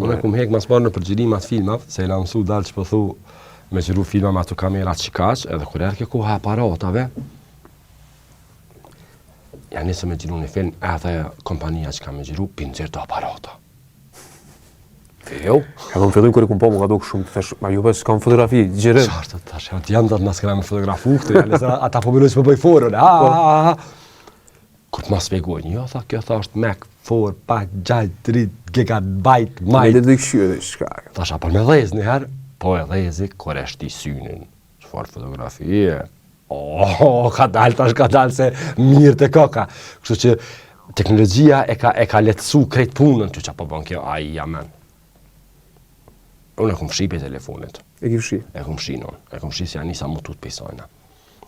Unë kum hek mas parë në përgjërim atë filmat, se e la mësu dalë që pëthu me qëru filma me ato kamerat qikash, edhe kur erke koha aparatave, ja nisë me gjiru një film, edhe kompania që ka me gjiru, pinë gjirë të aparata. Jo? Ka më fillim kërë kum po më ka duk shumë të thesh, ma ju pes kam fotografi, gjirim. Qartë të tash, të jam dhe të nësë këna me fotografu këtë, ja nësë ata po mërë që po bëj forën, Kur të ma spjegojnë, jo, tha, kjo tha është Mac 4, 5, 6, 3 gigabyte, Me majt. dhe të këshyë dhe shka. Tasha, për me dhezë njëherë, po e dhezi, kur e shti synin, çfarë fotografie. Ka dalë se mirë të koka. Kështu që teknologjia e ka letësu krejt punën, që po bën kjo, ai jamen. Unë e kum fshi pe telefonit. E ki fshi? E kum fshi non. E kum fshi se ja nisa mu tut pesojna.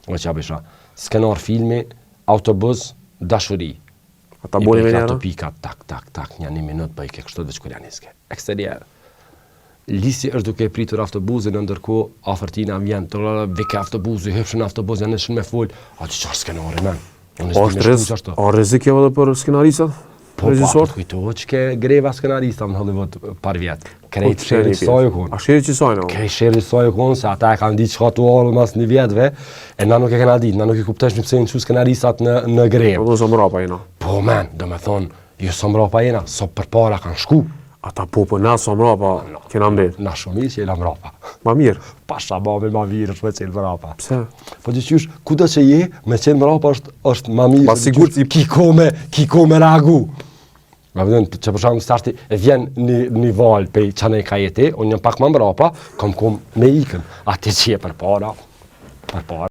Unë që abisha, skenar filmi, autobus, dashuri. Ata boli me njëra? Ato pika, tak, një minut bëj ke kështu veç kur janë niske. Eksterier. Lisi është duke pritur autobusin, ndërkohë afërtina vjen, vike autobusi, hypshin autobus, janë shumë me fol. A ti çfarë skenari men? A rrezik jo edhe për skenaristat? Po, kujtohet që ke greva skenarista në Hollywood par vjet. Krejt sheri saj u kon. A sheri që sajnë? Krejt sheri saj u kon, se ata e kanë ditë çka tu orë mas një vjetve, e na nuk e kena ditë, na nuk i kuptesh pse janë çu skenaristat në grevë. Po do sa mrapa jena. Po men, do me thonë, jo sa mrapa jena, so përpara kanë shku. Ata po na sa mrapa kena mbet. Na shumë që jela mrapa. Ma mirë. Pasha babi ma mirë është me qenë mrapa. Pse? Po gjithqysh, kudo që je, me qenë mrapa është ma mirë. Ma sigur ti kiko me reagu. Ma vëdhen, që për shkak starti e vjen një val pe çanej ka jeti, unë jam pak më mrapa, kom me ikën. Atë që je përpara.